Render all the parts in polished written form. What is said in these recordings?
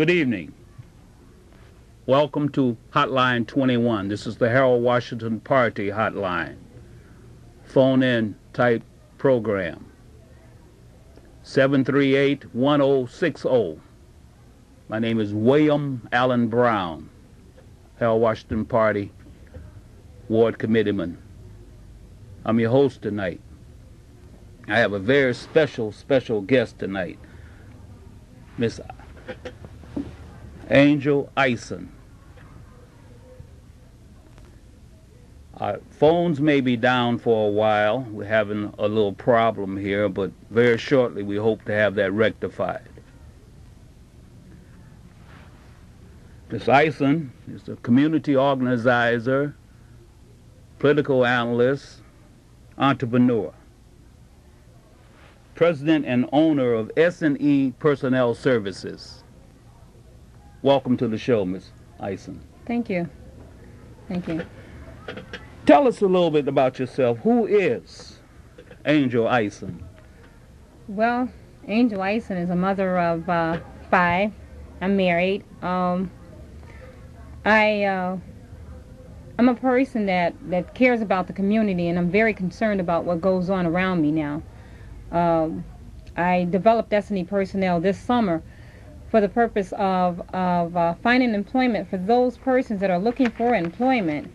Good evening. Welcome to Hotline 21. This is the Harold Washington Party Hotline. Phone-in type program. 738-1060. My name is William Allen Brown, Harold Washington Party Ward Committeeman. I'm your host tonight. I have a very special guest tonight, Miss Angel Eison. Our phones may be down for a while. We're having a little problem here, but very shortly we hope to have that rectified. Ms. Eison is a community organizer, political analyst, entrepreneur, president and owner of S&E Personnel Services. Welcome to the show, Ms. Eison. Thank you. Thank you. Tell us a little bit about yourself. Who is Angel Eison? Well, Angel Eison is a mother of 5. I'm married. I'm a person that cares about the community, and I'm very concerned about what goes on around me now. I developed Destiny Personnel this summer for the purpose of finding employment for those persons that are looking for employment.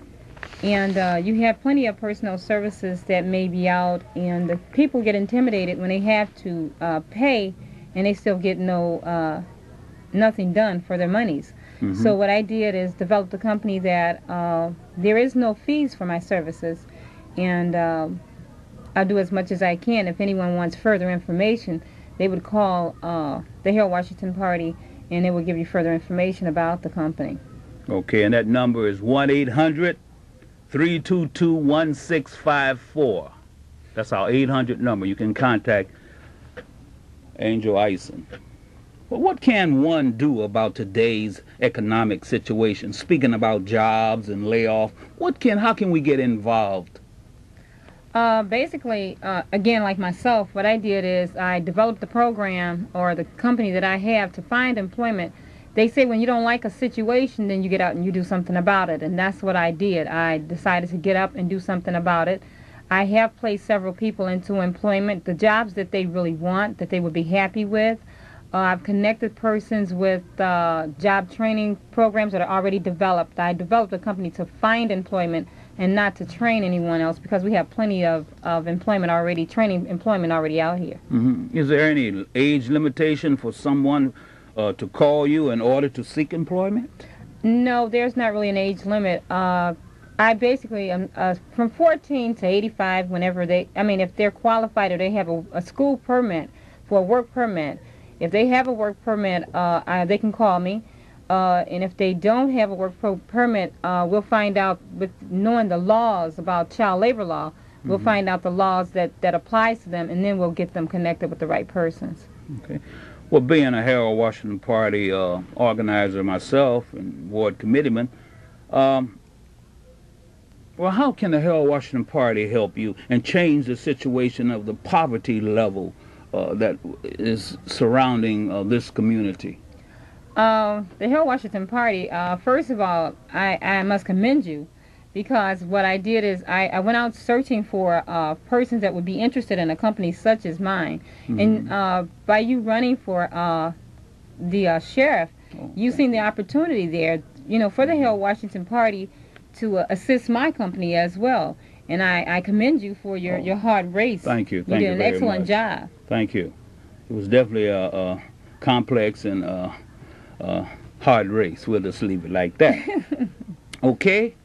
And you have plenty of personnel services that may be out, and the people get intimidated when they have to pay, and they still get nothing done for their monies. Mm-hmm. So what I did is develop a company that there is no fees for my services, and I'll do as much as I can. If anyone wants further information, they would call the Harold Washington Party, and they will give you further information about the company. Okay, and that number is 1-800-322-1654. That's our 800 number. You can contact Angel Eison. Well, what can one do about today's economic situation? Speaking about jobs and layoff, how can we get involved? Basically, again, like myself, what I did is I developed the program or the company that I have to find employment. They say when you don't like a situation, then you get out and you do something about it, and that's what I did. I decided to get up and do something about it. I have placed several people into employment, the jobs that they really want, that they would be happy with. I've connected persons with job training programs that are already developed. I developed a company to find employment and not to train anyone else, because we have plenty of employment already, training employment already out here. Mm-hmm. Is there any age limitation for someone to call you in order to seek employment? No, there's not really an age limit. I basically am from 14 to 85 whenever if they're qualified or they have a school permit for a work permit. If they have a work permit, they can call me. And if they don't have a work permit, we'll find out, with knowing the laws about child labor law, we'll find out the laws that applies to them, and then we'll get them connected with the right persons. Okay. Well, being a Harold Washington Party organizer myself and ward committeeman, how can the Harold Washington Party help you and change the situation of the poverty level that is surrounding this community? The Harold Washington Party, first of all, I must commend you, because what I did is I went out searching for persons that would be interested in a company such as mine. Mm-hmm. And by you running for the sheriff, you've seen the opportunity there, for the Harold Washington Party to assist my company as well. And I commend you for your hard race. Thank you. You did an excellent job. Thank you. It was definitely a complex and hard race. We'll just leave it like that. Okay?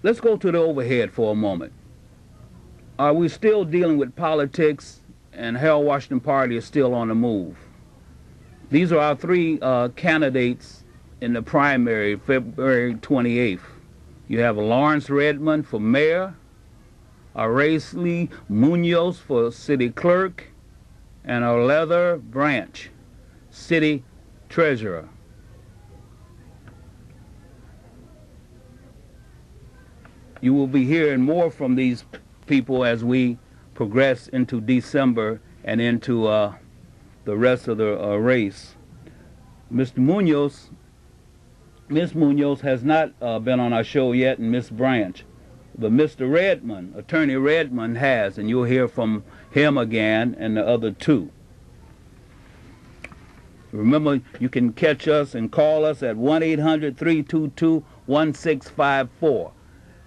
Let's go to the overhead for a moment. Are we still dealing with politics, and Harold Washington Party is still on the move? These are our 3 candidates in the primary, February 28th. You have Lawrence Redmond for mayor, Aracely Munoz for city clerk, and Leather Branch, city treasurer. You will be hearing more from these people as we progress into December and into the rest of the race. Mr. Munoz, Miss Munoz has not been on our show yet, and Miss Branch. But Mr. Redmond, Attorney Redmond has, and you'll hear from him again and the other two. Remember, you can catch us and call us at 1-800-322-1654.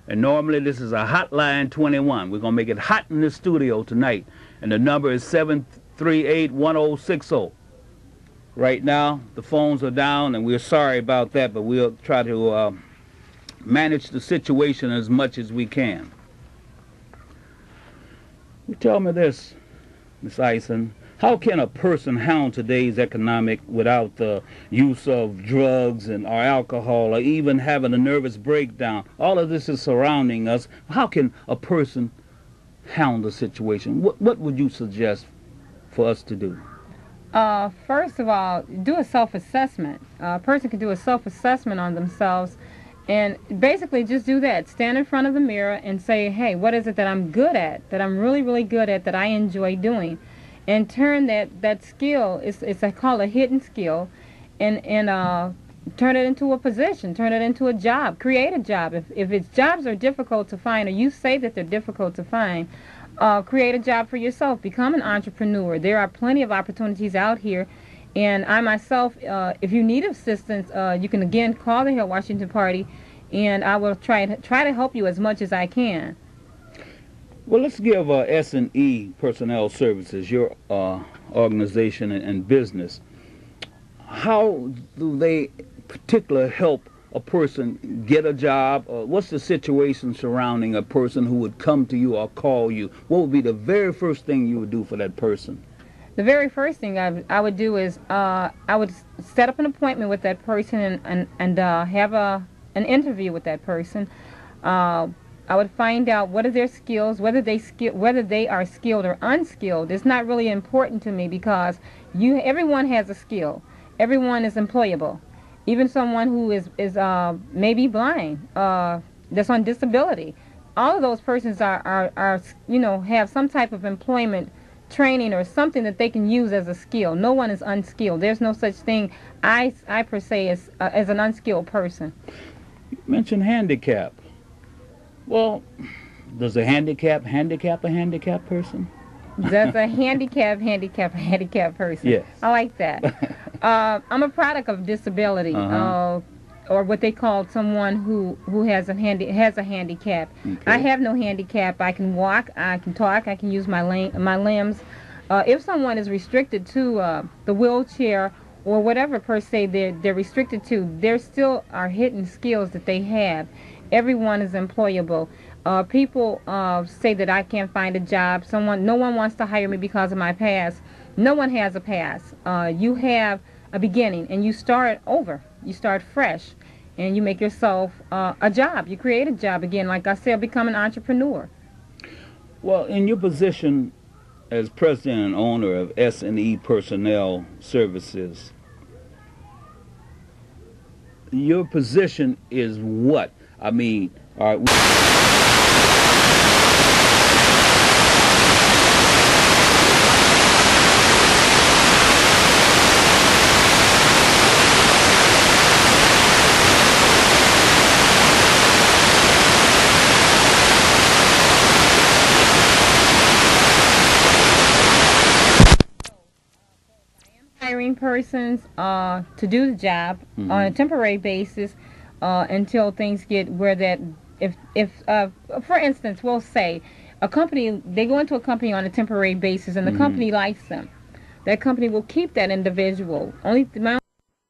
And normally this is a Hotline 21. We're going to make it hot in the studio tonight. And the number is 738-1060. Right now, the phones are down, and we're sorry about that, but we'll try to manage the situation as much as we can. You tell me this, Miss Eison. How can a person handle today's economic without the use of drugs and or alcohol or even having a nervous breakdown? All of this is surrounding us. How can a person handle the situation? What would you suggest for us to do? First of all, do a self-assessment. A person can do a self-assessment on themselves and basically just do that. Stand in front of the mirror and say, hey, what is it that I'm good at, that I'm really, really good at, that I enjoy doing? And turn that skill, it's I call a hidden skill, and turn it into a position, turn it into a job, create a job. If it's jobs are difficult to find, or you say that they're difficult to find, create a job for yourself. Become an entrepreneur. There are plenty of opportunities out here, and I myself, if you need assistance, you can again call the Hill Washington Party, and I will try to help you as much as I can. Well, let's give S&E Personnel Services, your organization and business. How do they particularly help a person get a job? What's the situation surrounding a person who would come to you or call you? What would be the very first thing you would do for that person? The very first thing I would do is I would set up an appointment with that person and have an interview with that person. I would find out what are their skills, whether they are skilled or unskilled. It's not really important to me because everyone has a skill. Everyone is employable. Even someone who is maybe blind, that's on disability. All of those persons are have some type of employment training or something that they can use as a skill. No one is unskilled. There's no such thing I per se as an unskilled person. You mentioned handicap. Well, does a handicap a handicapped person? Does a handicap a handicapped person? Yes. I like that. I'm a product of disability, or what they call someone who has a handicap. Okay. I have no handicap. I can walk, I can talk, I can use my limbs. If someone is restricted to the wheelchair or whatever per se they're restricted to, there still are hidden skills that they have. Everyone is employable. People say that I can't find a job. No one wants to hire me because of my past. No one has a past. You have a beginning, and you start over. You start fresh, and you make yourself a job. You create a job again. Like I said, become an entrepreneur. Well, in your position as president and owner of S&E Personnel Services, your position is what? I mean, all right. Hiring persons to do the job on a temporary basis until things get where that if for instance, we'll say a company, they go into a company on a temporary basis and the company likes them. That company will keep that individual. My